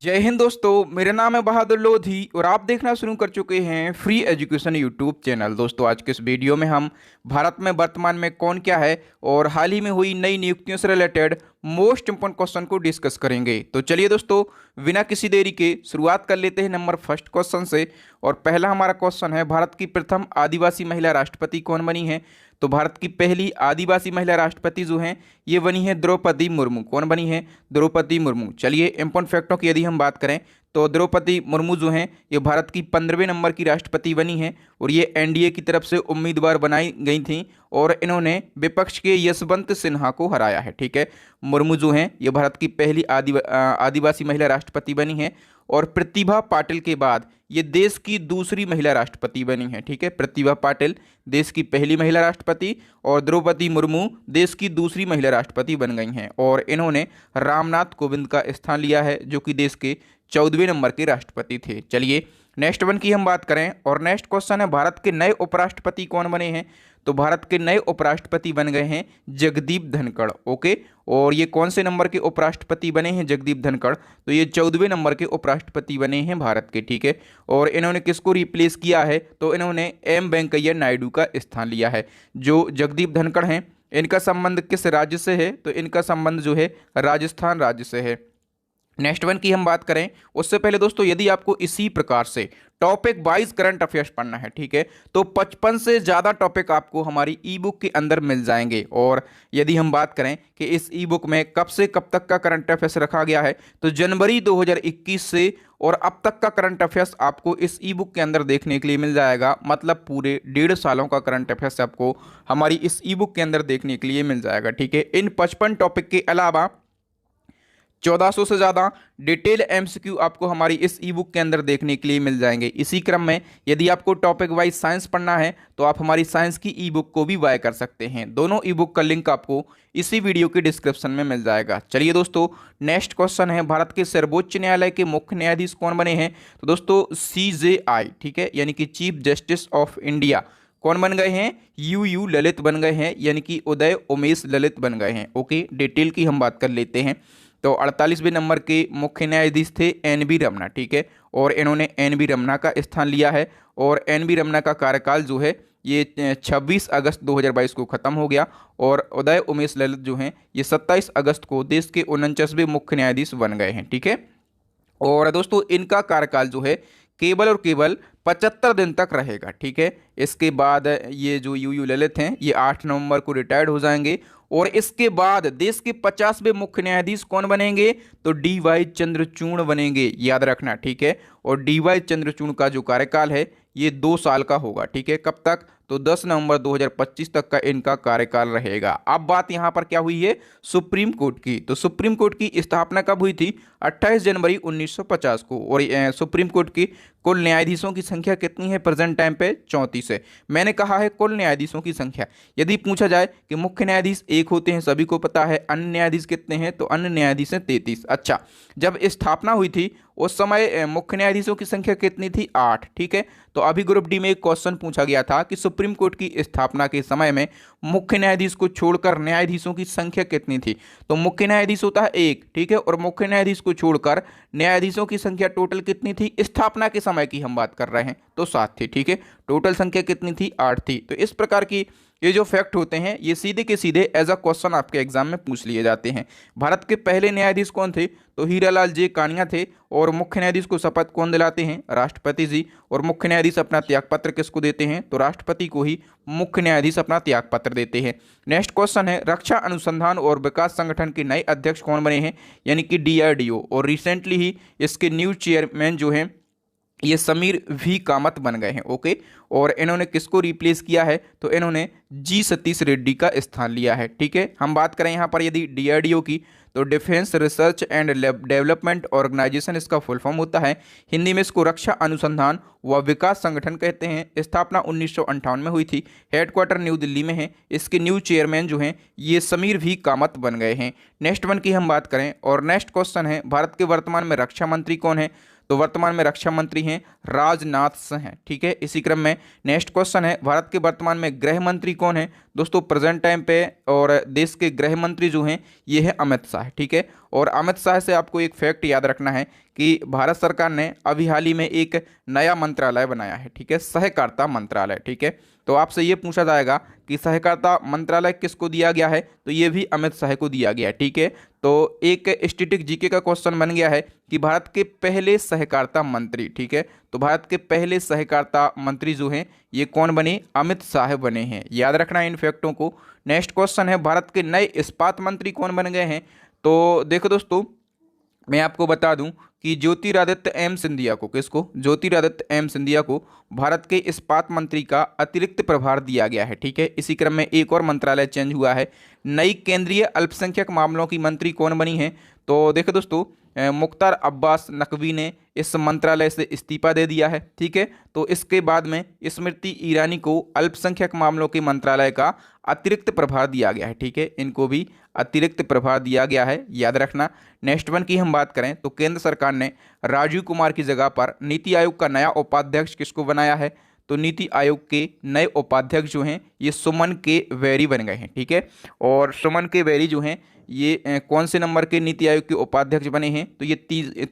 जय हिंद दोस्तों, मेरा नाम है बहादुर लोधी और आप देखना शुरू कर चुके हैं फ्री एजुकेशन यूट्यूब चैनल। दोस्तों, आज के इस वीडियो में हम भारत में वर्तमान में कौन क्या है और हाल ही में हुई नई नियुक्तियों से रिलेटेड मोस्ट इंपोर्टेंट क्वेश्चन को डिस्कस करेंगे। तो चलिए दोस्तों, बिना किसी देरी के शुरुआत कर लेते हैं नंबर फर्स्ट क्वेश्चन से। और पहला हमारा क्वेश्चन है, भारत की प्रथम आदिवासी महिला राष्ट्रपति कौन बनी है? तो भारत की पहली आदिवासी महिला राष्ट्रपति जो हैं ये बनी है द्रौपदी मुर्मू। कौन बनी है? द्रौपदी मुर्मू। चलिए, इंपॉर्टेंट फैक्टों की यदि हम बात करें तो द्रौपदी मुर्मू जो हैं ये भारत की 15वें नंबर की राष्ट्रपति बनी हैं और ये एनडीए की तरफ से उम्मीदवार बनाई गई थी और इन्होंने विपक्ष के यशवंत सिन्हा को हराया है। ठीक है, मुर्मू जो हैं ये भारत की पहली आदिवासी महिला राष्ट्रपति बनी हैं और प्रतिभा पाटिल के बाद ये देश की दूसरी महिला राष्ट्रपति बनी है। ठीक है, प्रतिभा पाटिल देश की पहली महिला राष्ट्रपति और द्रौपदी मुर्मू देश की दूसरी महिला राष्ट्रपति बन गई हैं और इन्होंने रामनाथ कोविंद का स्थान लिया है जो कि देश के 14वें नंबर के राष्ट्रपति थे। चलिए, नेक्स्ट वन की हम बात करें और नेक्स्ट क्वेश्चन है, भारत के नए उपराष्ट्रपति कौन बने हैं? तो भारत के नए उपराष्ट्रपति बन गए हैं जगदीप धनखड़। ओके, और ये कौन से नंबर के उपराष्ट्रपति बने हैं जगदीप धनखड़? तो ये 14वें नंबर के उपराष्ट्रपति बने हैं भारत के। ठीक है, और इन्होंने किसको रिप्लेस किया है? तो इन्होंने एम वेंकैया नायडू का स्थान लिया है। जो जगदीप धनखड़ हैं इनका संबंध किस राज्य से है? तो इनका संबंध जो है राजस्थान राज्य से है। नेक्स्ट वन की हम बात करें उससे पहले दोस्तों, यदि आपको इसी प्रकार से टॉपिक वाइज करंट अफेयर्स पढ़ना है, ठीक है, तो 55 से ज़्यादा टॉपिक आपको हमारी ई बुक के अंदर मिल जाएंगे। और यदि हम बात करें कि इस ई बुक में कब से कब तक का करंट अफेयर्स रखा गया है, तो जनवरी 2021 से और अब तक का करंट अफेयर्स आपको इस ई बुक के अंदर देखने के लिए मिल जाएगा। मतलब पूरे 1.5 सालों का करंट अफेयर्स आपको हमारी इस ई बुक के अंदर देखने के लिए मिल जाएगा। ठीक है, इन 55 टॉपिक के अलावा 1400 से ज़्यादा डिटेल एमसीक्यू आपको हमारी इस ई बुक के अंदर देखने के लिए मिल जाएंगे। इसी क्रम में यदि आपको टॉपिक वाइज साइंस पढ़ना है तो आप हमारी साइंस की ई बुक को भी बाय कर सकते हैं। दोनों ई बुक का लिंक आपको इसी वीडियो के डिस्क्रिप्शन में मिल जाएगा। चलिए दोस्तों, नेक्स्ट क्वेश्चन है, भारत के सर्वोच्च न्यायालय के मुख्य न्यायाधीश कौन बने हैं? तो दोस्तों CJI, ठीक है, यानी कि चीफ जस्टिस ऑफ इंडिया कौन बन गए हैं? यू ललित बन गए हैं, यानी कि उदय उमेश ललित बन गए हैं। ओके, डिटेल की हम बात कर लेते हैं। तो 48वें नंबर के मुख्य न्यायाधीश थे NV रमना। ठीक है, और इन्होंने NV रमना का स्थान लिया है और NV रमना का कार्यकाल जो है ये 26 अगस्त 2022 को ख़त्म हो गया और उदय उमेश ललित जो हैं ये 27 अगस्त को देश के 49वें मुख्य न्यायाधीश बन गए हैं। ठीक है, और दोस्तों इनका कार्यकाल जो है केवल और केवल 75 दिन तक रहेगा। ठीक है, इसके बाद ये जो यू ललित हैं ये 8 नवंबर को रिटायर्ड हो जाएंगे और इसके बाद देश के 50वें मुख्य न्यायाधीश कौन बनेंगे? तो DY चंद्रचूड़ बनेंगे, याद रखना। ठीक है, और DY चंद्रचूड़ का जो कार्यकाल है ये 2 साल का होगा। ठीक है, कब तक? तो 10 नवंबर 2025 तक का इनका कार्यकाल रहेगा। अब बात यहाँ पर क्या हुई है? सुप्रीम कोर्ट की। तो सुप्रीम कोर्ट की स्थापना कब हुई थी? 28 जनवरी 1950 को। और सुप्रीम कोर्ट की कुल न्यायाधीशों की संख्या कितनी है प्रेजेंट टाइम पे? 34 है। मैंने कहा है कुल न्यायाधीशों की संख्या। यदि पूछा जाए कि मुख्य न्यायाधीश 1 होते हैं, सभी को पता है। अन्य न्यायाधीश कितने हैं? तो अन्य न्यायाधीश हैं 33। अच्छा, जब स्थापना हुई थी उस समय मुख्य न्यायाधीशों की संख्या कितनी थी? 8। ठीक है, तो अभी ग्रुप डी में एक क्वेश्चन पूछा गया था कि सुप्रीम कोर्ट की स्थापना के समय में मुख्य न्यायाधीश को छोड़कर न्यायाधीशों की संख्या कितनी थी? तो मुख्य न्यायाधीश होता है 1। ठीक है, और मुख्य न्यायाधीश को छोड़कर न्यायाधीशों की संख्या टोटल कितनी थी? स्थापना के समय की हम बात कर रहे हैं तो 7 थी। ठीक है, टोटल संख्या कितनी थी? 8 थी। तो इस प्रकार की ये जो फैक्ट होते हैं ये सीधे के सीधे एज अ क्वेश्चन आपके एग्जाम में पूछ लिए जाते हैं। भारत के पहले न्यायाधीश कौन थे? तो हीरालाल जे कानिया थे। और मुख्य न्यायाधीश को शपथ कौन दिलाते हैं? राष्ट्रपति जी। और मुख्य न्यायाधीश अपना त्यागपत्र किसको देते हैं? तो राष्ट्रपति को ही मुख्य न्यायाधीश अपना त्यागपत्र देते हैं। नेक्स्ट क्वेश्चन है, रक्षा अनुसंधान और विकास संगठन के नए अध्यक्ष कौन बने हैं? यानी कि DRDO। और रिसेंटली ही इसके न्यू चेयरमैन जो हैं ये समीर V कामत बन गए हैं। ओके, और इन्होंने किसको रिप्लेस किया है? तो इन्होंने G सतीश रेड्डी का स्थान लिया है। ठीक है, हम बात करें यहाँ पर यदि DRDO की तो defence research and development organisation इसका फुल फॉर्म होता है। हिंदी में इसको रक्षा अनुसंधान व विकास संगठन कहते हैं। स्थापना 1958 में हुई थी। हेडक्वार्टर न्यू दिल्ली में है। इसके न्यू चेयरमैन जो हैं ये समीर V कामत बन गए हैं। नेक्स्ट वन की हम बात करें और नेक्स्ट क्वेश्चन है, भारत के वर्तमान में रक्षा मंत्री कौन है? तो वर्तमान में रक्षा मंत्री हैं राजनाथ सिंह हैं। ठीक है, इसी क्रम में नेक्स्ट क्वेश्चन है, भारत के वर्तमान में गृह मंत्री कौन है? दोस्तों प्रेजेंट टाइम पे और देश के गृह मंत्री जो हैं ये है अमित शाह, ठीक है। और अमित शाह से आपको एक फैक्ट याद रखना है कि भारत सरकार ने अभी हाल ही में एक नया मंत्रालय बनाया है, ठीक है, सहकारिता मंत्रालय, ठीक है। तो आपसे ये पूछा जाएगा कि सहकारिता मंत्रालय किसको दिया गया है, तो ये भी अमित शाह को दिया गया है, ठीक है। तो एक स्टैटिक जीके का क्वेश्चन बन गया है कि भारत के पहले सहकारिता मंत्री, ठीक है, तो भारत के पहले सहकारिता मंत्री जो हैं ये कौन बने, अमित शाह बने हैं, याद रखना है इन फैक्टों को। नेक्स्ट क्वेश्चन है भारत के नए इस्पात मंत्री कौन बन गए हैं, तो देखो दोस्तों मैं आपको बता दूं कि ज्योतिरादित्य एम सिंधिया को, किसको, ज्योतिरादित्य एम सिंधिया को भारत के इस्पात मंत्री का अतिरिक्त प्रभार दिया गया है, ठीक है। इसी क्रम में एक और मंत्रालय चेंज हुआ है। नई केंद्रीय अल्पसंख्यक मामलों की मंत्री कौन बनी है, तो देखो दोस्तों मुख्तार अब्बास नकवी ने इस मंत्रालय से इस्तीफा दे दिया है, ठीक है। तो इसके बाद में स्मृति ईरानी को अल्पसंख्यक मामलों के मंत्रालय का अतिरिक्त प्रभार दिया गया है, ठीक है, इनको भी अतिरिक्त प्रभार दिया गया है, याद रखना। नेक्स्ट वन की हम बात करें तो केंद्र सरकार ने राजीव कुमार की जगह पर नीति आयोग का नया उपाध्यक्ष किसको बनाया है, तो नीति आयोग के नए उपाध्यक्ष जो हैं ये सुमन के वेरी बन गए हैं, ठीक है। और सुमन के वेरी जो हैं ये कौन से नंबर के नीति आयोग के उपाध्यक्ष बने हैं, तो ये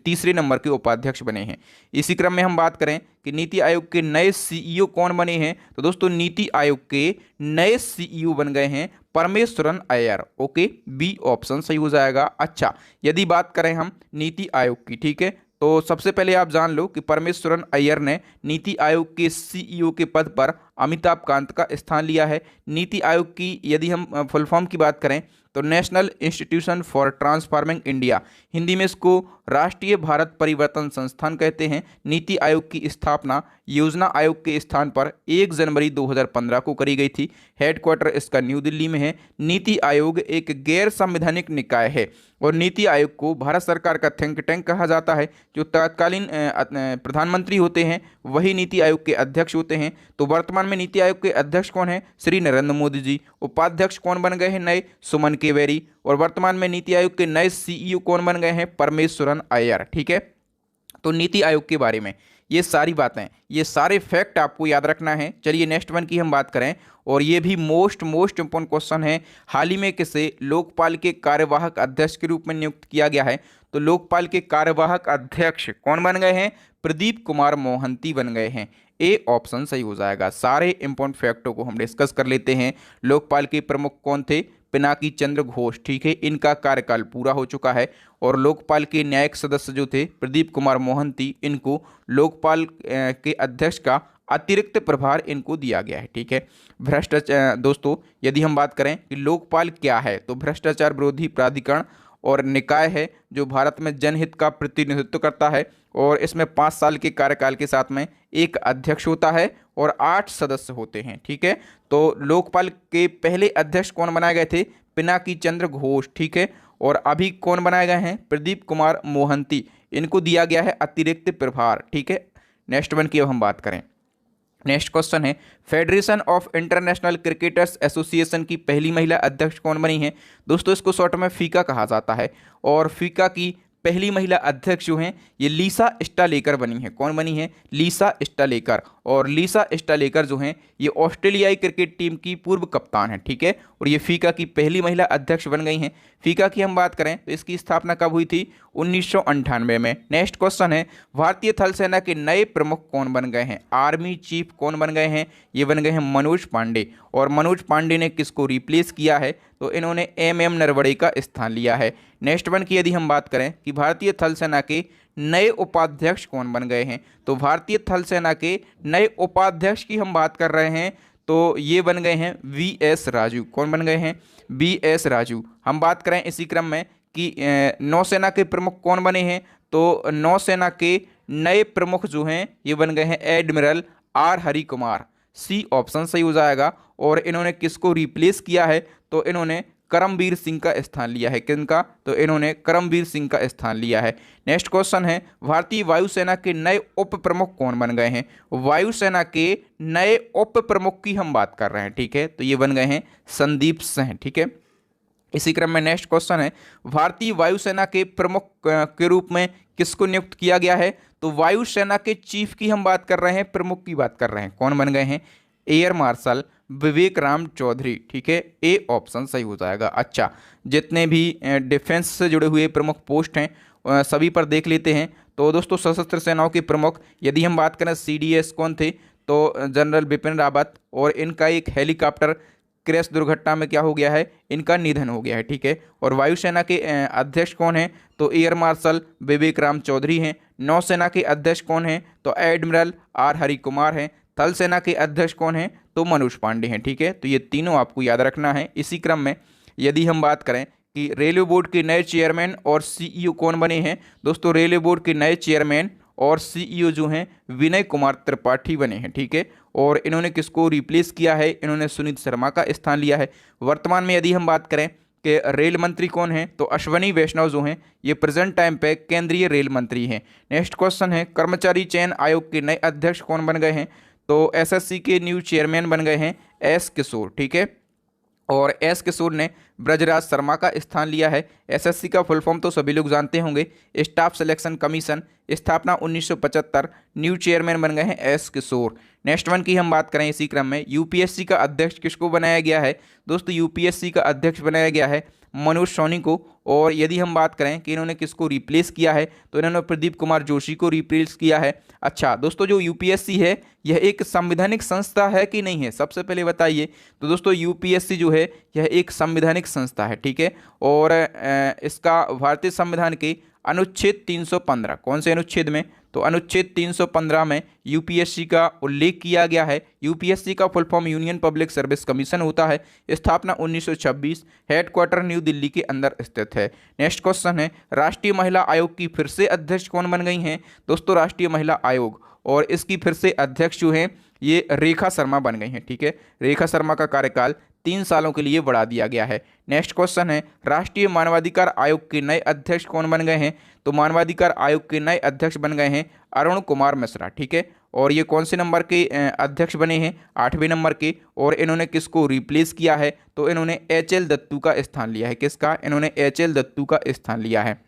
तीसरे नंबर के उपाध्यक्ष बने हैं। इसी क्रम में हम बात करें कि नीति आयोग के नए सीईओ कौन बने हैं, तो दोस्तों नीति आयोग के नए सीईओ बन गए हैं Parameswaran Iyer, okay, B option सही हो जाएगा। अच्छा, यदि बात करें हम नीति आयोग की, ठीक है, तो सबसे पहले आप जान लो कि परमेश्वरन अय्यर ने नीति आयोग के सीईओ के पद पर अमिताभ कांत का स्थान लिया है। नीति आयोग की यदि हम फुल फॉर्म की बात करें तो national institution for transforming India, Hindi में इसको राष्ट्रीय भारत परिवर्तन संस्थान कहते हैं। नीति आयोग की स्थापना योजना आयोग के स्थान पर 1 जनवरी 2015 को करी गई थी। हेडक्वार्टर इसका न्यू दिल्ली में है। नीति आयोग एक गैर संवैधानिक निकाय है और नीति आयोग को भारत सरकार का थिंक टैंक कहा जाता है। जो तत्कालीन प्रधानमंत्री होते हैं वही नीति आयोग के अध्यक्ष होते हैं। तो वर्तमान में नीति आयोग के अध्यक्ष कौन है, श्री नरेंद्र मोदी जी। उपाध्यक्ष कौन बन गए हैं नए, सुमन केवेरी। और वर्तमान में नीति आयोग के नए सीईओ कौन बन गए हैं, परमेश्वरन अय्यर, ठीक है। तो नीति आयोग के बारे में ये सारी बातें, ये सारे फैक्ट आपको याद रखना है। चलिए नेक्स्ट वन की हम बात करें और ये भी मोस्ट इंपॉर्टेंट क्वेश्चन है। हाल ही में किसे लोकपाल के कार्यवाहक अध्यक्ष के रूप में नियुक्त किया गया है, तो लोकपाल के कार्यवाहक अध्यक्ष कौन बन गए हैं, प्रदीप कुमार मोहंती बन गए हैं। ए ऑप्शन सही हो जाएगा। सारे इंपॉर्टेंट फैक्टों को हम डिस्कस कर लेते हैं। लोकपाल के प्रमुख कौन थे, पिनाकी चंद्र घोष, ठीक है, इनका कार्यकाल पूरा हो चुका है। और लोकपाल के न्यायिक सदस्य जो थे प्रदीप कुमार मोहंती, इनको लोकपाल के अध्यक्ष का अतिरिक्त प्रभार इनको दिया गया है, ठीक है। भ्रष्टाचार, दोस्तों यदि हम बात करें कि लोकपाल क्या है, तो भ्रष्टाचार विरोधी प्राधिकरण और निकाय है जो भारत में जनहित का प्रतिनिधित्व करता है। और इसमें 5 साल के कार्यकाल के साथ में एक अध्यक्ष होता है और 8 सदस्य होते हैं, ठीक है। तो लोकपाल के पहले अध्यक्ष कौन बनाए गए थे, पिनाकी चंद्र घोष, ठीक है। और अभी कौन बनाए गए हैं, प्रदीप कुमार मोहंती, इनको दिया गया है अतिरिक्त प्रभार, ठीक है। नेक्स्ट वन की अब हम बात करें। नेक्स्ट क्वेश्चन है federation of international cricketers association की पहली महिला अध्यक्ष कौन बनी है, दोस्तों इसको शॉर्ट में फीका कहा जाता है। और फीका की पहली महिला अध्यक्ष जो हैं ये लीसा स्टालेकर बनी है। कौन बनी है, लीसा स्टालेकर। और लीसा स्टालेकर जो हैं ये ऑस्ट्रेलियाई क्रिकेट टीम की पूर्व कप्तान है, ठीक है। और ये फीका की पहली महिला अध्यक्ष बन गई हैं। फीका की हम बात करें तो इसकी स्थापना कब हुई थी, 1998 में। नेक्स्ट क्वेश्चन है भारतीय थल सेना के नए प्रमुख कौन बन गए हैं, आर्मी चीफ कौन बन गए हैं, ये बन गए हैं मनोज पांडे। और मनोज पांडे ने किसको रिप्लेस किया है, तो इन्होंने एम नरवणे का स्थान लिया है। नेक्स्ट वन की यदि हम बात करें कि भारतीय थल सेना के नए उपाध्यक्ष कौन बन गए हैं, तो भारतीय थल सेना के नए उपाध्यक्ष की हम बात कर रहे हैं तो ये बन गए हैं वीएस राजू। कौन बन गए हैं, वीएस राजू। हम बात करें इसी क्रम में कि नौसेना के प्रमुख कौन बने हैं, तो नौसेना के नए प्रमुख जो हैं ये बन गए हैं admiral R Hari Kumar. C option सही हो जाएगा। और इन्होंने किसको रिप्लेस किया है, तो इन्होंने करमबीर सिंह का स्थान लिया है। किनका, तो इन्होंने करमबीर सिंह का स्थान लिया है। नेक्स्ट क्वेश्चन है भारतीय वायुसेना के नए उप प्रमुख कौन बन गए हैं, वायुसेना के नए उप प्रमुख की हम बात कर रहे हैं, ठीक है। तो ये बन गए हैं संदीप सिंह, ठीक है। इसी क्रम में नेक्स्ट क्वेश्चन है भारतीय वायुसेना के प्रमुख के रूप में किसको नियुक्त किया गया है, तो वायुसेना के चीफ की हम बात कर रहे हैं, प्रमुख की बात कर रहे हैं। कौन बन गए हैं, एयर मार्शल विवेक राम चौधरी, ठीक है, ए ऑप्शन सही हो जाएगा। अच्छा, जितने भी डिफेंस से जुड़े हुए प्रमुख पोस्ट हैं सभी पर देख लेते हैं। तो दोस्तों सशस्त्र सेनाओं के प्रमुख यदि हम बात करें CDS कौन थे, तो जनरल बिपिन रावत, और इनका एक हेलीकॉप्टर क्रैश दुर्घटना में क्या हो गया है, इनका निधन हो गया है, ठीक है। और वायुसेना के अध्यक्ष कौन हैं, तो एयर मार्शल विवेक राम चौधरी हैं। नौसेना के अध्यक्ष कौन हैं, तो एडमिरल R हरि कुमार हैं। थल सेना के अध्यक्ष कौन हैं, तो मनोज पांडे हैं, ठीक है। तो ये तीनों आपको याद रखना है। इसी क्रम में यदि हम बात करें कि रेलवे बोर्ड के नए चेयरमैन और CEO कौन बने हैं, दोस्तों रेलवे बोर्ड के नए चेयरमैन और CEO जो हैं विनय कुमार त्रिपाठी बने हैं, ठीक है। और इन्होंने किसको रिप्लेस किया है, इन्होंने सुनीत शर्मा का स्थान लिया है। वर्तमान में यदि हम बात करें कि रेल मंत्री कौन है, तो अश्वनी वैष्णव जो हैं ये प्रेजेंट टाइम पे केंद्रीय रेल मंत्री हैं। नेक्स्ट क्वेश्चन है, कर्मचारी चयन आयोग के नए अध्यक्ष कौन बन गए हैं, तो SSC के न्यू चेयरमैन बन गए हैं S किशोर, ठीक है। और S किशोर ने ब्रजराज शर्मा का स्थान लिया है। SSC का फुल फॉर्म तो सभी लोग जानते होंगे, स्टाफ सिलेक्शन कमीशन, स्थापना 1975, न्यू चेयरमैन बन गए हैं S किशोर। नेक्स्ट वन की हम बात करें इसी क्रम में, UPSC का अध्यक्ष किसको बनाया गया है, दोस्तों UPSC का अध्यक्ष बनाया गया है मनोज सोनी को। और यदि हम बात करें कि इन्होंने किसको रिप्लेस किया है, तो इन्होंने प्रदीप कुमार जोशी को रिप्लेस किया है। अच्छा दोस्तों, जो UPSC है यह एक संवैधानिक संस्था है कि नहीं है, सबसे पहले बताइए। तो दोस्तों UPSC जो है यह एक संवैधानिक संस्था है, ठीक है। और इसका भारतीय संविधान के अनुच्छेद 315, कौन से अनुच्छेद में, तो अनुच्छेद 315 में UPSC का उल्लेख किया गया है। UPSC का full form union public service commission होता है। स्थापना 1926, हेडक्वार्टर न्यू दिल्ली के अंदर स्थित है। नेक्स्ट क्वेश्चन है, राष्ट्रीय महिला आयोग की फिर से अध्यक्ष कौन बन गई हैं, दोस्तों राष्ट्रीय महिला आयोग, और इसकी फिर से अध्यक्ष जो हैं ये रेखा शर्मा बन गई हैं, ठीक है। रेखा शर्मा का कार्यकाल 3 सालों के लिए बढ़ा दिया गया है। नेक्स्ट क्वेश्चन है, राष्ट्रीय मानवाधिकार आयोग के नए अध्यक्ष कौन बन गए हैं, तो मानवाधिकार आयोग के नए अध्यक्ष बन गए हैं अरुण कुमार मिश्रा, ठीक है। और ये कौन से नंबर के अध्यक्ष बने हैं, 8वें नंबर के। और इन्होंने किसको रिप्लेस किया है, तो इन्होंने HL दत्तू का स्थान लिया है। किसका, इन्होंने HL दत्तू का स्थान लिया है।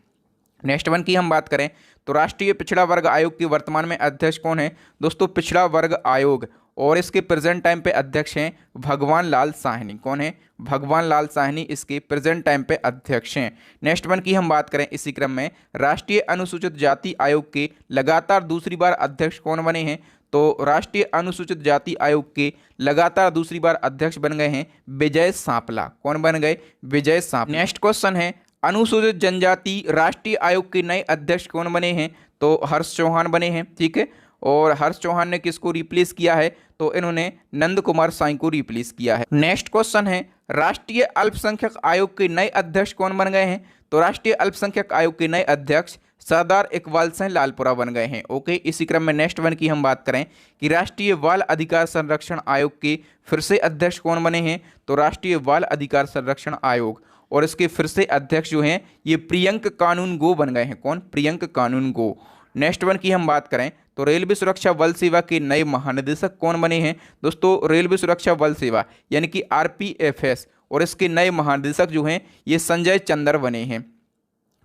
नेक्स्ट वन की हम बात करें तो राष्ट्रीय पिछड़ा वर्ग आयोग के वर्तमान में अध्यक्ष कौन है, दोस्तों पिछड़ा वर्ग आयोग, और इसके प्रेजेंट टाइम पे अध्यक्ष हैं भगवान लाल साहनी। कौन है, भगवान लाल साहनी इसके प्रेजेंट टाइम पे अध्यक्ष हैं। नेक्स्ट वन की हम बात करें इसी क्रम में, राष्ट्रीय अनुसूचित जाति आयोग के लगातार दूसरी बार अध्यक्ष कौन बने हैं, तो राष्ट्रीय अनुसूचित जाति आयोग के लगातार दूसरी बार अध्यक्ष बन गए हैं विजय सांपला। कौन बन गए, विजय सांपला। नेक्स्ट क्वेश्चन है, अनुसूचित जनजाति राष्ट्रीय आयोग के नए अध्यक्ष कौन बने हैं, तो हर्ष चौहान बने हैं, ठीक है। और हर्ष चौहान ने किसको रिप्लेस किया है, तो इन्होंने नंद कुमार साई को रिप्लेस किया है। नेक्स्ट क्वेश्चन है, राष्ट्रीय अल्पसंख्यक आयोग के नए अध्यक्ष कौन बन गए हैं, तो राष्ट्रीय अल्पसंख्यक आयोग के नए अध्यक्ष सरदार इकबाल सिंह लालपुरा बन गए हैं। ओके, इसी क्रम में नेक्स्ट वन की हम बात करें कि राष्ट्रीय बाल अधिकार संरक्षण आयोग के फिर से अध्यक्ष कौन बने हैं, तो राष्ट्रीय बाल अधिकार संरक्षण आयोग, और इसके फिर से अध्यक्ष जो हैं ये प्रियंक कानून गो बन गए हैं। कौन, प्रियंक कानून गो। नेक्स्ट वन की हम बात करें तो रेलवे सुरक्षा बल सेवा के नए महानिदेशक कौन बने हैं, दोस्तों रेलवे सुरक्षा बल सेवा यानी कि RPFS, और इसके नए महानिदेशक जो हैं ये संजय चंद्र बने हैं।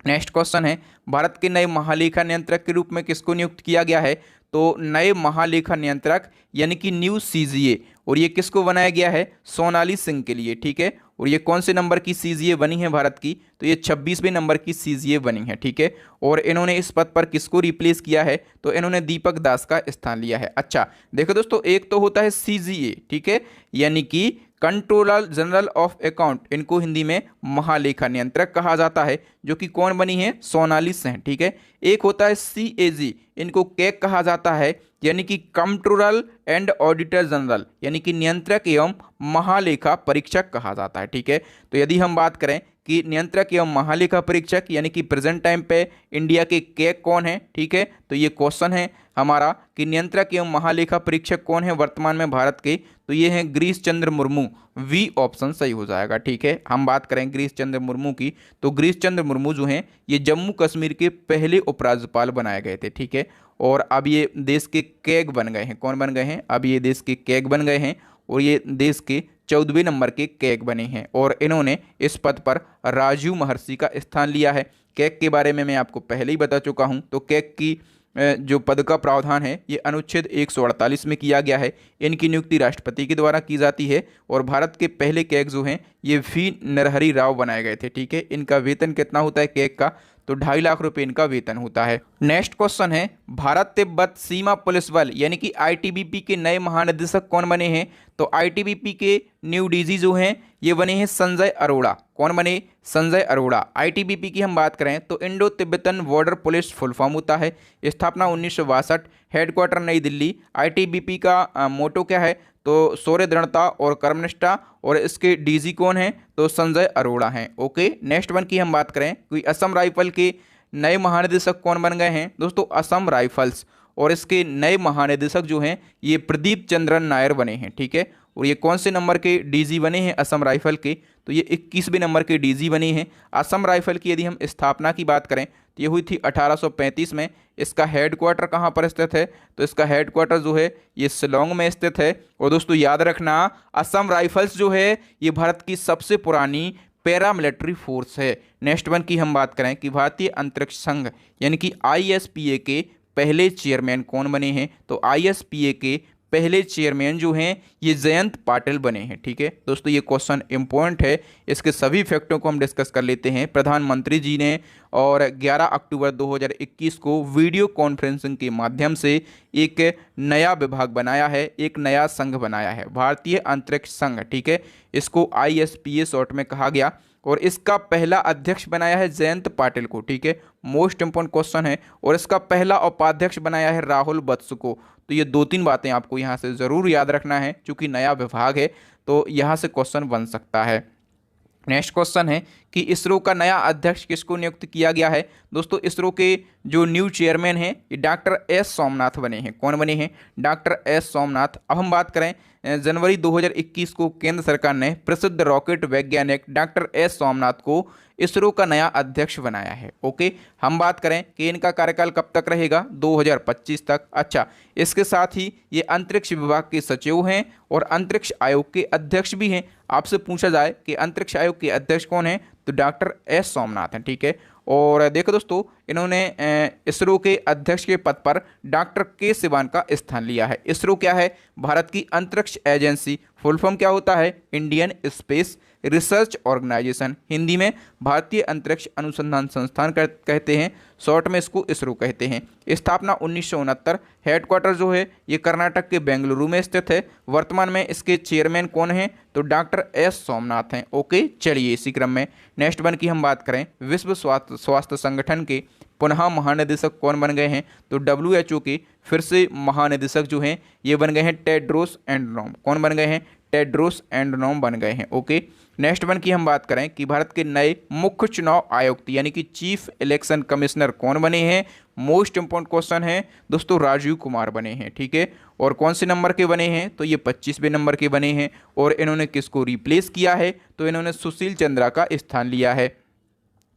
नेक्स्ट क्वेश्चन है, भारत के नए महालेखा नियंत्रक के रूप में किसको नियुक्त किया गया है, तो नए महालेखा नियंत्रक यानी कि न्यू CGA, और ये किसको बनाया गया है, सोनाली सिंह के लिए, ठीक है। और ये कौन से नंबर की CGA बनी है भारत की, तो ये 26वें नंबर की CGA बनी है, ठीक है। और इन्होंने इस पद पर किसको रिप्लेस किया है, तो इन्होंने दीपक दास का स्थान लिया है। अच्छा देखो दोस्तों, एक तो होता है CGA, ठीक है, यानी कि कंट्रोलर जनरल ऑफ अकाउंट, इनको हिंदी में महालेखा नियंत्रक कहा जाता है, जो कि कौन बनी है, सोनाली सिंह, ठीक है। एक होता है CAG, इनको कैग कहा जाता है, यानी कि कंट्रोलर एंड ऑडिटर जनरल, यानी कि नियंत्रक एवं महालेखा परीक्षक कहा जाता है, ठीक है। तो यदि हम बात करें कि नियंत्रक एवं महालेखा परीक्षक यानी कि प्रेजेंट टाइम पे इंडिया के कैग कौन है, ठीक है, तो ये क्वेश्चन है हमारा कि नियंत्रक एवं महालेखा परीक्षक कौन है वर्तमान में भारत के, तो ये हैं गिरीश चंद्र मुर्मू। V ऑप्शन सही हो जाएगा, ठीक है। हम बात करें गिरीश चंद्र मुर्मू की, तो गिरीश चंद्र मुर्मू जो हैं ये जम्मू कश्मीर के पहले उपराज्यपाल बनाए गए थे, ठीक है। और अब ये देश के कैग बन गए हैं। कौन बन गए हैं, अब ये देश के कैग बन गए हैं, और ये देश के 14वें नंबर के कैग बने हैं। और इन्होंने इस पद पर राजीव महर्षि का स्थान लिया है। कैग के बारे में मैं आपको पहले ही बता चुका हूँ। तो कैग की जो पद का प्रावधान है ये अनुच्छेद 148 में किया गया है। इनकी नियुक्ति राष्ट्रपति के द्वारा की जाती है और भारत के पहले कैग जो हैं ये वी नरहरि राव बनाए गए थे। ठीक है, इनका वेतन कितना होता है कैग का, तो 2.5 लाख रुपए इनका वेतन होता है। नेक्स्ट क्वेश्चन है, भारत तिब्बत सीमा पुलिस बल यानी कि आईटीबीपी के नए महानिदेशक कौन बने हैं? तो आईटीबीपी के न्यू डीजी जो हैं ये बने हैं संजय अरोड़ा। कौन बने? संजय अरोड़ा। आईटीबीपी की हम बात करें तो Indo Tibetan border police full form होता है। स्थापना 1962, हेडक्वार्टर नई दिल्ली। आईटीबीपी का मोटो क्या है? तो शौर्य, दृढ़ता और कर्मनिष्ठा। और इसके डीजी कौन है? तो संजय अरोड़ा हैं। ओके, नेक्स्ट वन की हम बात करें, कोई असम राइफल के नए महानिदेशक कौन बन गए हैं? दोस्तों असम राइफल्स, और इसके नए महानिदेशक जो हैं ये प्रदीप चंद्रन नायर बने हैं। ठीक है, और ये कौन से नंबर के डीजी बने हैं असम राइफल के? तो ये 21वें नंबर के डीजी बने हैं। असम राइफल की यदि हम स्थापना की बात करें तो ये हुई थी 1835 में। इसका हेडक्वार्टर कहाँ पर स्थित है? तो इसका हेडक्वार्टर जो है ये शिलोंग में स्थित है। और दोस्तों याद रखना, असम राइफल्स जो है ये भारत की सबसे पुरानी पैरामिलिट्री फोर्स है। नेक्स्ट वन की हम बात करें कि भारतीय अंतरिक्ष संघ यानी कि आईएसपीए के पहले चेयरमैन कौन बने हैं? तो आईएसपीए के पहले चेयरमैन जो हैं ये जयंत पाटिल बने हैं। ठीक है दोस्तों, ये क्वेश्चन इंपॉर्टेंट है, इसके सभी फैक्टों को हम डिस्कस कर लेते हैं। प्रधानमंत्री जी ने और 11 अक्टूबर 2021 को वीडियो कॉन्फ्रेंसिंग के माध्यम से एक नया विभाग बनाया है, एक नया संघ बनाया है, भारतीय अंतरिक्ष संघ। ठीक है, इसको आईएसपीए शॉर्ट में कहा गया, और इसका पहला अध्यक्ष बनाया है जयंत पाटिल को। ठीक है, मोस्ट इंपॉर्टेंट क्वेश्चन है। और इसका पहला उपाध्यक्ष बनाया है राहुल बत्स को। तो ये 2-3 बातें आपको यहाँ से ज़रूर याद रखना है, क्योंकि नया विभाग है तो यहाँ से क्वेश्चन बन सकता है। नेक्स्ट क्वेश्चन है कि इसरो का नया अध्यक्ष किसको नियुक्त किया गया है? दोस्तों इसरो के जो न्यू चेयरमैन हैं ये डॉक्टर एस सोमनाथ बने हैं। कौन बने हैं? Doctor S Somnath. अब हम बात करें, जनवरी 2021 को केंद्र सरकार ने प्रसिद्ध रॉकेट वैज्ञानिक डॉक्टर एस सोमनाथ को इसरो का नया अध्यक्ष बनाया है। ओके, हम बात करें कि इनका कार्यकाल कब तक रहेगा? 2025 तक। अच्छा, इसके साथ ही ये अंतरिक्ष विभाग के सचिव हैं और अंतरिक्ष आयोग के अध्यक्ष भी हैं। आपसे पूछा जाए कि अंतरिक्ष आयोग के अध्यक्ष कौन हैं, तो डॉक्टर एस सोमनाथ हैं। ठीक है, और देखो दोस्तों, इन्होंने इसरो के अध्यक्ष के पद पर डॉक्टर के सिवान का स्थान लिया है। इसरो क्या है? भारत की अंतरिक्ष एजेंसी। फुल फॉर्म क्या होता है? Indian space research organisation, Hindi में भारतीय अंतरिक्ष अनुसंधान संस्थान कहते हैं, शॉर्ट में इसको इसरो कहते हैं। स्थापना 1969। हेडक्वार्टर जो है ये कर्नाटक के बेंगलुरु में स्थित है। वर्तमान में इसके चेयरमैन कौन हैं? तो डॉक्टर एस सोमनाथ हैं। ओके, चलिए इसी क्रम में नेक्स्ट वन की हम बात करें, विश्व स्वास्थ्य संगठन के पुनः महानिदेशक कौन बन गए हैं? तो WHO के फिर से महानिदेशक जो हैं ये बन गए हैं टेड्रोस एडनोम। कौन बन गए हैं? टेड्रोस एडनोम बन गए हैं। ओके, नेक्स्ट वन की हम बात करें कि भारत के नए मुख्य चुनाव आयुक्त यानी कि चीफ इलेक्शन कमिश्नर कौन बने हैं? मोस्ट इंपॉर्टेंट क्वेश्चन है दोस्तों, राजीव कुमार बने हैं। ठीक है, और कौन से नंबर के बने हैं? तो ये 25वें नंबर के बने हैं। और इन्होंने किसको रिप्लेस किया है? तो इन्होंने सुशील चंद्रा का स्थान लिया है।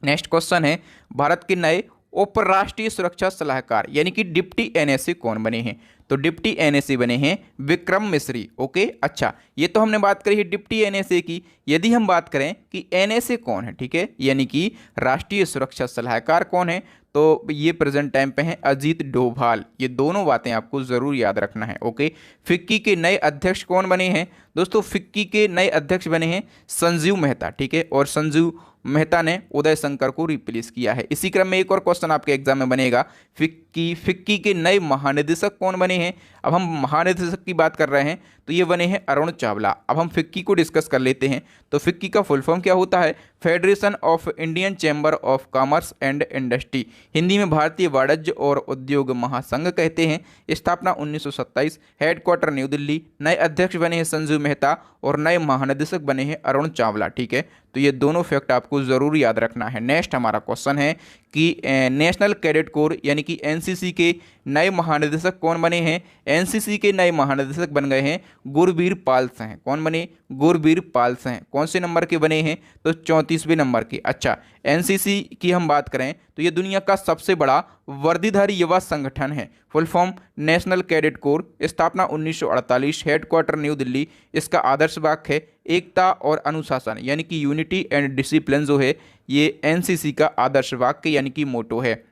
नेक्स्ट क्वेश्चन है, भारत के नए उपराष्ट्रीय सुरक्षा सलाहकार यानी कि डिप्टी NSA कौन बने हैं? तो डिप्टी NSA बने हैं विक्रम मिश्री। ओके, अच्छा, ये तो हमने बात करी है डिप्टी NSA की। यदि हम बात करें कि NSA कौन है, ठीक है, यानी कि राष्ट्रीय सुरक्षा सलाहकार कौन है, तो ये प्रेजेंट टाइम पे हैं अजीत डोभाल। ये दोनों बातें आपको ज़रूर याद रखना है। ओके, फिक्की के नए अध्यक्ष कौन बने हैं? दोस्तों फिक्की के नए अध्यक्ष बने हैं संजीव मेहता। ठीक है, और संजीव मेहता ने उदय शंकर को रिप्लेस किया है। इसी क्रम में एक और क्वेश्चन आपके एग्जाम में बनेगा, फिक्की के नए महानिदेशक कौन बने हैं? अब हम महानिदेशक की बात कर रहे हैं तो ये बने हैं अरुण चावला। अब हम फिक्की को डिस्कस कर लेते हैं। तो फिक्की का फुल फॉर्म क्या होता है? Federation of Indian chamber of commerce and industry, Hindi में भारतीय वाणिज्य और उद्योग महासंघ कहते हैं। स्थापना 1927। Headquarter new Delhi. नए अध्यक्ष बने हैं संजीव मेहता और नए महानिदेशक बने हैं अरुण चावला। ठीक है, तो ये दोनों फैक्ट आपको ज़रूर याद रखना है। नेक्स्ट हमारा क्वेश्चन है कि नेशनल कैडेट कोर यानी कि NCC के नए महानिदेशक कौन बने हैं? NCC के नए महानिदेशक बन गए हैं गुरबीर पाल सिंह। कौन बने? गुरबीर पाल सिंह। कौन से नंबर के बने हैं? तो 34वें नंबर के। अच्छा, NCC की हम बात करें तो ये दुनिया का सबसे बड़ा वर्दीधारी युवा संगठन है। Full form national cadet corps. स्थापना 1948। Headquarter new Delhi. इसका आदर्श वाक्य है एकता और अनुशासन यानी कि यूनिटी एंड डिसिप्लिन जो है ये NCC का आदर्श वाक्य यानी कि मोटो है।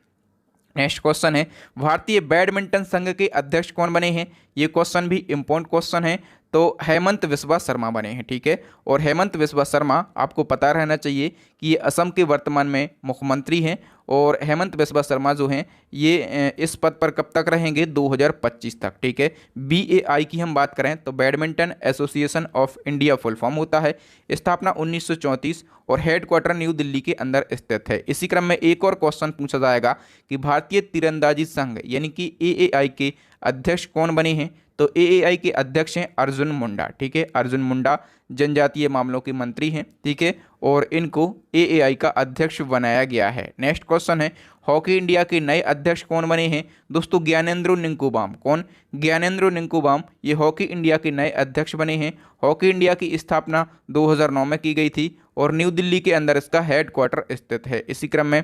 नेक्स्ट क्वेश्चन है भारतीय बैडमिंटन संघ के अध्यक्ष कौन बने हैं। ये क्वेश्चन भी इंपॉर्टेंट क्वेश्चन है। तो हेमंत बिस्वा शर्मा बने हैं, ठीक है। और हेमंत बिस्वा शर्मा आपको पता रहना चाहिए कि ये असम के वर्तमान में मुख्यमंत्री हैं। और हेमंत बिस्वा शर्मा जो हैं ये इस पद पर कब तक रहेंगे, 2025 तक, ठीक है। BAI की हम बात करें तो badminton association of India full form होता है। स्थापना 1934 और हेडक्वार्टर न्यू दिल्ली के अंदर स्थित है। इसी क्रम में एक और क्वेश्चन पूछा जाएगा कि भारतीय तीरंदाजी संघ यानी कि AAI के अध्यक्ष कौन बने हैं। तो AAI के अध्यक्ष हैं अर्जुन मुंडा, ठीक है। अर्जुन मुंडा जनजातीय मामलों के मंत्री हैं, ठीक है। और इनको AAI का अध्यक्ष बनाया गया है। नेक्स्ट क्वेश्चन है हॉकी इंडिया के नए अध्यक्ष कौन बने हैं। दोस्तों ज्ञानेंद्रो निंकुबाम। कौन, ज्ञानेंद्रो निंकुबाम ये हॉकी इंडिया के नए अध्यक्ष बने हैं। हॉकी इंडिया की स्थापना 2009 में की गई थी और न्यू दिल्ली के अंदर इसका हेडक्वार्टर स्थित है। इसी क्रम में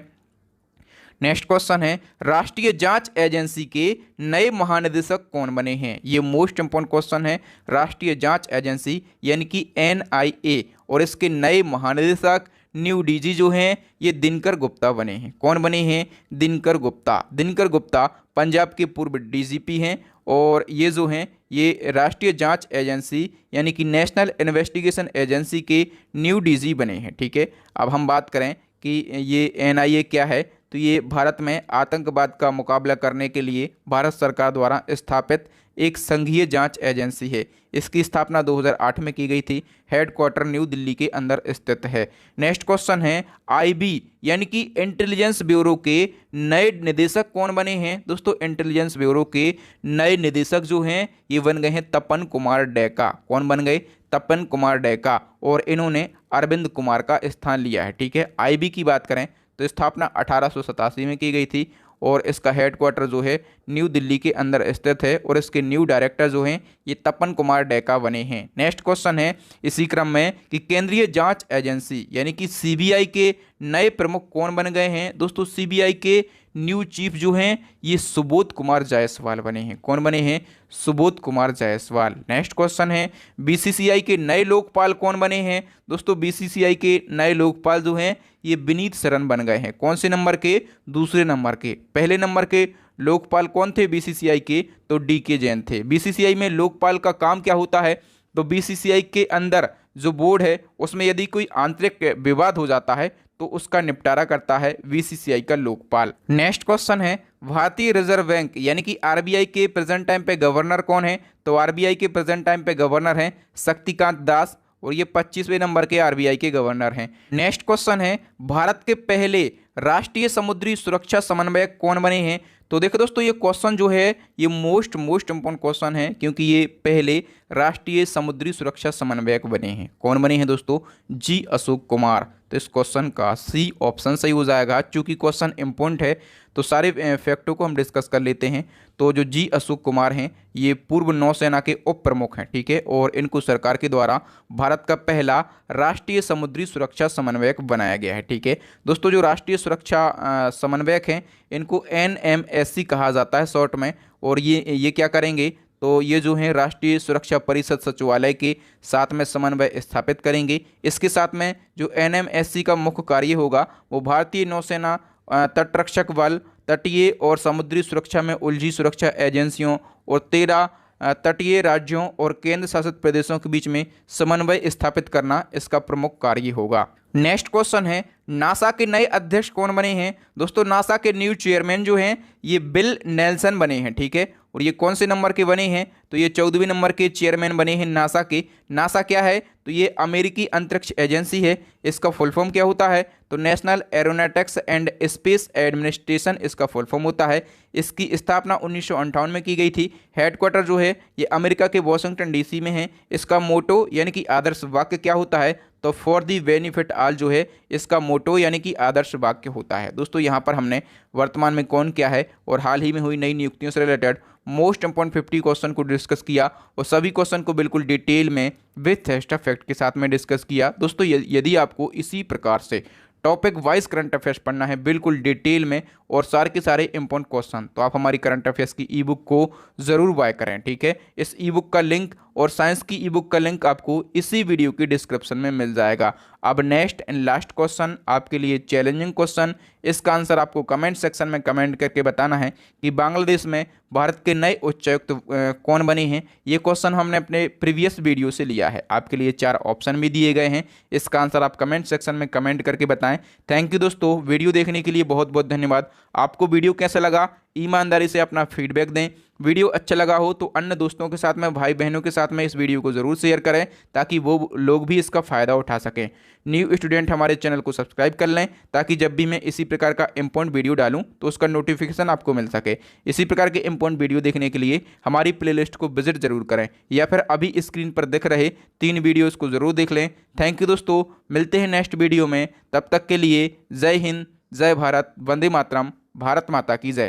नेक्स्ट क्वेश्चन है राष्ट्रीय जांच एजेंसी के नए महानिदेशक कौन बने हैं। ये मोस्ट इंपोर्टेंट क्वेश्चन है। राष्ट्रीय जांच एजेंसी यानी कि NIA और इसके नए महानिदेशक न्यू DG जो हैं ये दिनकर गुप्ता बने हैं। कौन बने हैं, दिनकर गुप्ता। दिनकर गुप्ता पंजाब के पूर्व DGP हैं और ये जो हैं ये राष्ट्रीय जांच एजेंसी यानी कि नेशनल इन्वेस्टिगेशन एजेंसी के न्यू DG बने हैं, ठीक है। अब हम बात करें कि ये NIA क्या है, तो ये भारत में आतंकवाद का मुकाबला करने के लिए भारत सरकार द्वारा स्थापित एक संघीय जांच एजेंसी है। इसकी स्थापना 2008 में की गई थी। हेडक्वार्टर न्यू दिल्ली के अंदर स्थित है। नेक्स्ट क्वेश्चन है IB यानी कि इंटेलिजेंस ब्यूरो के नए निदेशक कौन बने हैं। दोस्तों इंटेलिजेंस ब्यूरो के नए निदेशक जो हैं ये बन गए हैं तपन कुमार डेका। कौन बन गए, तपन कुमार डेका। और इन्होंने अरविंद कुमार का स्थान लिया है, ठीक है। IB की बात करें तो स्थापना 1887 में की गई थी और इसका हेडक्वार्टर जो है न्यू दिल्ली के अंदर स्थित है और इसके न्यू डायरेक्टर जो हैं ये तपन कुमार डेका बने हैं। नेक्स्ट क्वेश्चन है इसी क्रम में कि केंद्रीय जांच एजेंसी यानी कि CBI के नए प्रमुख कौन बन गए हैं। दोस्तों CBI के न्यू चीफ जो हैं ये सुबोध कुमार जायसवाल बने हैं। कौन बने हैं, सुबोध कुमार जायसवाल। नेक्स्ट क्वेश्चन है BCCI के नए लोकपाल कौन बने हैं। दोस्तों BCCI के नए लोकपाल जो हैं ये विनीत शरण बन गए हैं। कौन से नंबर के, दूसरे नंबर के। पहले नंबर के लोकपाल कौन थे BCCI के, तो DK जैन थे। BCCI में लोकपाल का काम क्या होता है, तो BCCI के अंदर जो बोर्ड है उसमें यदि कोई आंतरिक विवाद हो जाता है तो उसका निपटारा करता है BCCI का लोकपाल। नेक्स्ट क्वेश्चन है भारतीय रिजर्व बैंक यानी कि RBI के प्रेजेंट टाइम पे गवर्नर कौन है। तो RBI के प्रेजेंट टाइम पे गवर्नर हैं शक्तिकांत दास और ये 25वें नंबर के RBI के गवर्नर हैं। नेक्स्ट क्वेश्चन है भारत के पहले राष्ट्रीय समुद्री सुरक्षा समन्वयक कौन बने हैं। तो देखो दोस्तों ये क्वेश्चन जो है ये मोस्ट इंपॉर्टेंट क्वेश्चन है क्योंकि ये पहले राष्ट्रीय समुद्री सुरक्षा समन्वयक बने हैं। कौन बने हैं दोस्तों, G अशोक कुमार। तो इस क्वेश्चन का C ऑप्शन सही हो जाएगा। चूंकि क्वेश्चन इंपॉर्टेंट है तो सारे फैक्टों को हम डिस्कस कर लेते हैं। तो जो G अशोक कुमार हैं ये पूर्व नौसेना के उप प्रमुख हैं, ठीक है। और इनको सरकार के द्वारा भारत का पहला राष्ट्रीय समुद्री सुरक्षा समन्वयक बनाया गया है, ठीक है। दोस्तों जो राष्ट्रीय सुरक्षा समन्वयक हैं इनको NMSC कहा जाता है शॉर्ट में। और ये क्या करेंगे, तो ये जो है राष्ट्रीय सुरक्षा परिषद सचिवालय के साथ में समन्वय स्थापित करेंगे। इसके साथ में जो NMSC का मुख्य कार्य होगा वो भारतीय नौसेना, तटरक्षक बल, तटीय और समुद्री सुरक्षा में उलझी सुरक्षा एजेंसियों और 13 तटीय राज्यों और केंद्र शासित प्रदेशों के बीच में समन्वय स्थापित करना इसका प्रमुख कार्य होगा। नेक्स्ट क्वेश्चन है नासा के नए अध्यक्ष कौन बने हैं। दोस्तों नासा के न्यू चेयरमैन जो हैं ये बिल नेल्सन बने हैं, ठीक है। और ये कौन से नंबर के बने हैं, तो ये 14वें नंबर के चेयरमैन बने हैं नासा के। नासा क्या है, तो ये अमेरिकी अंतरिक्ष एजेंसी है। इसका फुल फॉर्म क्या होता है, तो national aeronautics and space administration इसका फुल फॉर्म होता है। इसकी स्थापना 1958 में की गई थी। हेडक्वार्टर जो है ये अमेरिका के वॉशिंगटन DC में है। इसका मोटो यानी कि आदर्श वाक्य क्या होता है, तो फॉर दी बेनिफिट ऑल जो है इसका मोटो यानी कि आदर्श वाक्य होता है। दोस्तों यहाँ पर हमने वर्तमान में कौन क्या है और हाल ही में हुई नई नियुक्तियों से रिलेटेड मोस्ट इंपॉर्टेंट 50 क्वेश्चन को डिस्कस किया और सभी क्वेश्चन को बिल्कुल डिटेल में विथ एक्स्ट्रा फैक्ट के साथ में डिस्कस किया। दोस्तों यदि आपको इसी प्रकार से टॉपिक वाइज करंट अफेयर्स पढ़ना है बिल्कुल डिटेल में और सारे के सारे इंपॉर्टेंट क्वेश्चन, तो आप हमारी करंट अफेयर्स की ई बुक को ज़रूर बाय करें, ठीक है। इस ई बुक का लिंक और साइंस की ई बुक का लिंक आपको इसी वीडियो की डिस्क्रिप्शन में मिल जाएगा। अब नेक्स्ट एंड लास्ट क्वेश्चन आपके लिए चैलेंजिंग क्वेश्चन, इसका आंसर आपको कमेंट सेक्शन में कमेंट करके बताना है कि बांग्लादेश में भारत के नए उच्चायुक्त कौन बने हैं। ये क्वेश्चन हमने अपने प्रीवियस वीडियो से लिया है। आपके लिए 4 ऑप्शन भी दिए गए हैं, इसका आंसर आप कमेंट सेक्शन में कमेंट करके बताएं। थैंक यू दोस्तों, वीडियो देखने के लिए बहुत बहुत धन्यवाद। आपको वीडियो कैसा लगा ईमानदारी से अपना फीडबैक दें। वीडियो अच्छा लगा हो तो अन्य दोस्तों के साथ में, भाई बहनों के साथ में इस वीडियो को ज़रूर शेयर करें ताकि वो लोग भी इसका फ़ायदा उठा सकें। न्यू स्टूडेंट हमारे चैनल को सब्सक्राइब कर लें ताकि जब भी मैं इसी प्रकार का इंपॉर्टेंट वीडियो डालूं तो उसका नोटिफिकेशन आपको मिल सके। इसी प्रकार के इंपॉर्टेंट वीडियो देखने के लिए हमारी प्लेलिस्ट को विजिट जरूर करें या फिर अभी स्क्रीन पर दिख रहे 3 वीडियोज़ को ज़रूर देख लें। थैंक यू दोस्तों, मिलते हैं नेक्स्ट वीडियो में। तब तक के लिए जय हिंद, जय भारत, वंदे मातरम, भारत माता की जय।